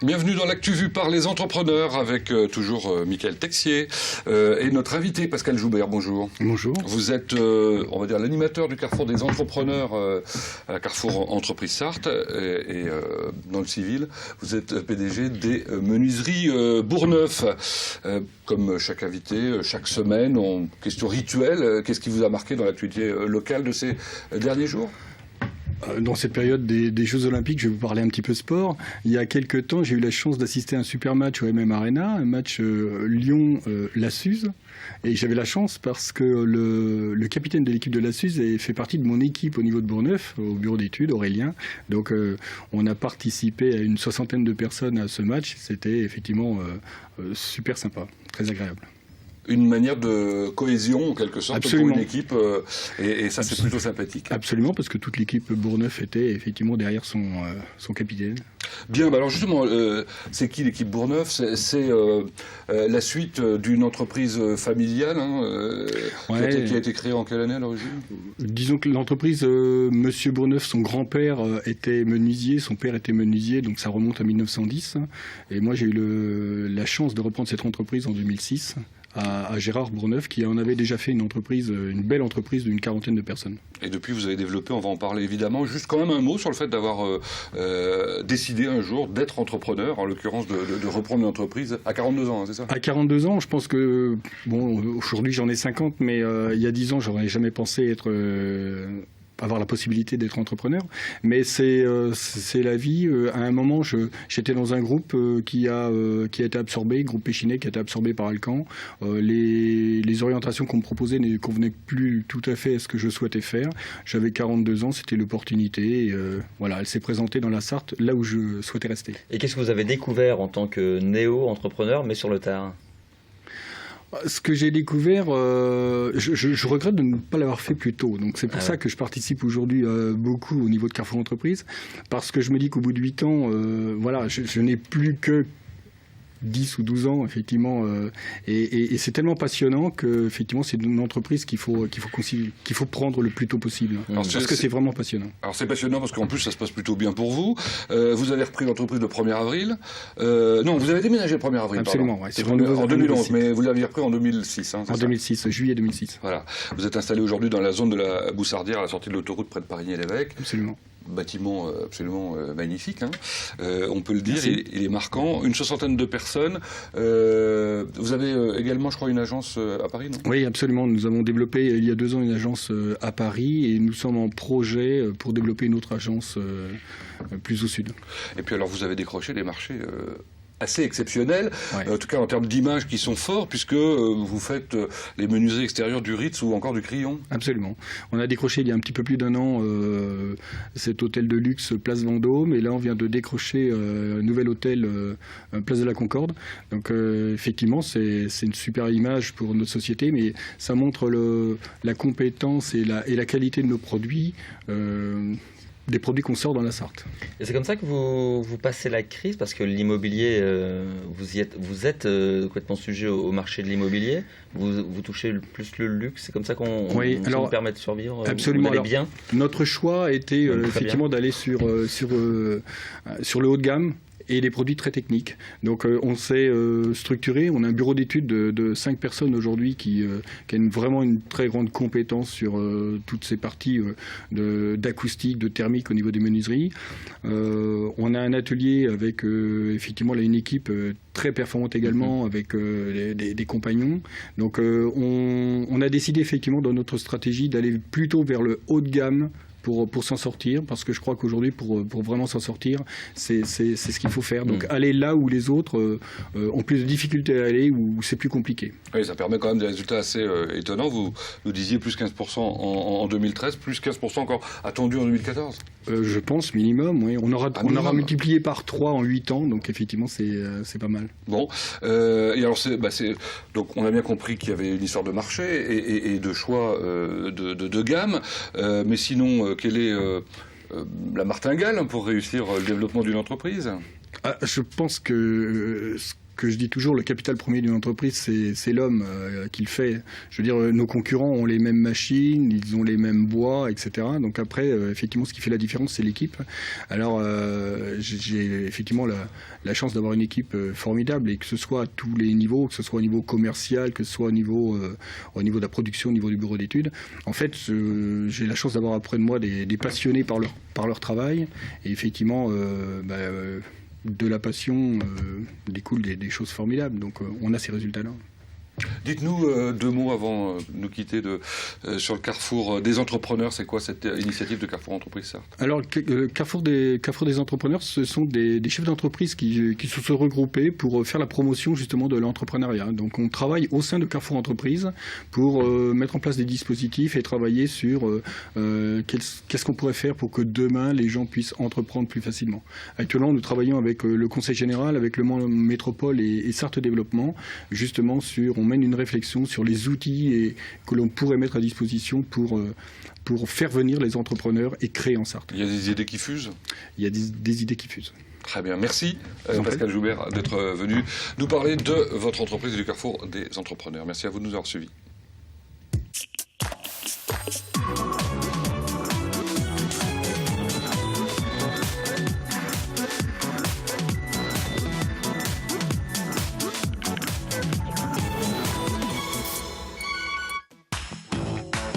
Bienvenue dans l'actu vue par les entrepreneurs avec toujours Michael Texier et notre invité Pascal Joubert. Bonjour. Bonjour. Vous êtes, on va dire, l'animateur du Carrefour des entrepreneurs à la Carrefour Entreprise Sarthe et dans le civil, vous êtes PDG des menuiseries Bourgneuf. Comme chaque invité, chaque semaine, question rituelle, qu'est-ce qui vous a marqué dans l'actualité locale de ces derniers jours ? Dans cette période des Jeux Olympiques, je vais vous parler un petit peu sport. Il y a quelques temps, j'ai eu la chance d'assister à un super match au MM Arena, un match Lyon-La Suze. Et j'avais la chance parce que le capitaine de l'équipe de La Suze fait partie de mon équipe au niveau de Bourgneuf, au bureau d'études, Aurélien. Donc on a participé à une 60aine de personnes à ce match. C'était effectivement super sympa, très agréable. Une manière de cohésion, en quelque sorte, Absolument. pour une équipe, et ça, c'est plutôt sympathique. Absolument, parce que toute l'équipe Bourgneuf était effectivement derrière son capitaine. Bien, bah alors justement, c'est qui l'équipe Bourgneuf ? C'est la suite d'une entreprise familiale qui a été créée en quelle année à l'origine ? Disons que l'entreprise, Monsieur Bourgneuf, son grand-père était menuisier, son père était menuisier, donc ça remonte à 1910. Et moi, j'ai eu la chance de reprendre cette entreprise en 2006. À Gérard Bourgneuf, qui en avait déjà fait une belle entreprise d'une 40aine de personnes. Et depuis, vous avez développé, on va en parler évidemment, juste quand même un mot sur le fait d'avoir décidé un jour d'être entrepreneur, en l'occurrence de reprendre une entreprise à 42 ans, c'est ça ? À 42 ans, je pense que, bon, aujourd'hui j'en ai 50, mais il y a 10 ans, j'aurais jamais pensé avoir la possibilité d'être entrepreneur, mais c'est la vie. À un moment, j'étais dans un groupe qui a été absorbé, groupe Péchinet, qui a été absorbé par Alcan. Les orientations qu'on me proposait ne convenaient plus tout à fait à ce que je souhaitais faire. J'avais 42 ans, c'était l'opportunité. Voilà, elle s'est présentée dans la Sarthe, là où je souhaitais rester. Et qu'est-ce que vous avez découvert en tant que néo-entrepreneur, mais sur le tard ? Ce que j'ai découvert, je regrette de ne pas l'avoir fait plus tôt. Donc c'est pour ça que je participe aujourd'hui beaucoup au niveau de Carrefour Entreprise, parce que je me dis qu'au bout de 8 ans, voilà, je n'ai plus que 10 ou 12 ans, effectivement, et c'est tellement passionnant que, effectivement, c'est une entreprise qu'il faut prendre le plus tôt possible. Parce que c'est vraiment passionnant. Alors c'est passionnant parce qu'en plus ça se passe plutôt bien pour vous. Vous avez repris l'entreprise le 1er avril. Non, vous avez déménagé le 1er avril. Absolument, ouais, en 2011, mais vous l'aviez repris en 2006. En 2006, juillet 2006. Voilà. Vous êtes installé aujourd'hui dans la zone de la Boussardière, à la sortie de l'autoroute près de Parigny-l'Évêque. Absolument. Bâtiment absolument magnifique, on peut le dire, il est marquant. Une 60aine de personnes. Vous avez également, je crois, une agence à Paris, non ? Oui, absolument. Nous avons développé il y a 2 ans une agence à Paris et nous sommes en projet pour développer une autre agence plus au sud. Et puis alors, vous avez décroché des marchés assez exceptionnel, ouais. En tout cas en termes d'images qui sont forts, puisque vous faites les menuiseries extérieures du Ritz ou encore du Crillon. Absolument. On a décroché il y a un petit peu plus d'1 an cet hôtel de luxe Place Vendôme, et là on vient de décrocher un nouvel hôtel Place de la Concorde. Donc effectivement c'est une super image pour notre société, mais ça montre la compétence et la qualité de nos produits. Des produits qu'on sort dans la Sarthe. Et c'est comme ça que vous passez la crise, parce que l'immobilier, vous êtes complètement sujet au marché de l'immobilier, vous touchez plus le luxe, c'est comme ça qu'on vous permet de survivre. Absolument. Vous allez bien. Notre choix a été effectivement d'aller sur le haut de gamme et des produits très techniques. Donc on s'est structuré, on a un bureau d'études de 5 personnes aujourd'hui qui a vraiment une très grande compétence sur toutes ces parties d'acoustique, de thermique au niveau des menuiseries. On a un atelier avec effectivement là, une équipe très performante également avec des compagnons. Donc on a décidé effectivement dans notre stratégie d'aller plutôt vers le haut de gamme pour s'en sortir, parce que je crois qu'aujourd'hui, pour vraiment s'en sortir, c'est ce qu'il faut faire. Donc aller là où les autres ont plus de difficultés à aller, où c'est plus compliqué. Oui, ça permet quand même des résultats assez étonnants. Vous nous disiez plus 15% en 2013, plus 15% encore attendu en 2014 ? Je pense, minimum, oui. On aura multiplié par 3 en 8 ans, donc effectivement, c'est pas mal. Bon, et alors donc on a bien compris qu'il y avait une histoire de marché et de choix de gamme, mais sinon, quelle est la martingale pour réussir le développement d'une entreprise ? Je pense que que je dis toujours, le capital premier d'une entreprise, c'est l'homme qui le fait. Je veux dire, nos concurrents ont les mêmes machines, ils ont les mêmes bois, etc. Donc après, effectivement, ce qui fait la différence, c'est l'équipe. Alors, j'ai effectivement la chance d'avoir une équipe formidable, et que ce soit à tous les niveaux, que ce soit au niveau commercial, que ce soit au niveau de la production, au niveau du bureau d'études. En fait, j'ai la chance d'avoir auprès de moi des passionnés par leur travail, et effectivement, de la passion découlent des choses formidables. Donc on a ces résultats-là. Dites-nous 2 mots avant de nous quitter sur le Carrefour des entrepreneurs. C'est quoi cette initiative de Carrefour Entreprise Sarthe? Alors, le Carrefour des entrepreneurs, ce sont des chefs d'entreprise qui se sont regroupés pour faire la promotion justement de l'entrepreneuriat. Donc on travaille au sein de Carrefour Entreprise pour mettre en place des dispositifs et travailler sur qu'est-ce qu'on pourrait faire pour que demain les gens puissent entreprendre plus facilement. Actuellement, nous travaillons avec le Conseil Général, avec le Mans Métropole et Sarthe Développement, justement on mène une réflexion sur les outils que l'on pourrait mettre à disposition pour faire venir les entrepreneurs et créer en Sarthe. Il y a des idées qui fusent? Il y a des idées qui fusent. Très bien. Merci Pascal Joubert d'être venu nous parler de votre entreprise et du Carrefour des entrepreneurs. Merci à vous de nous avoir suivis.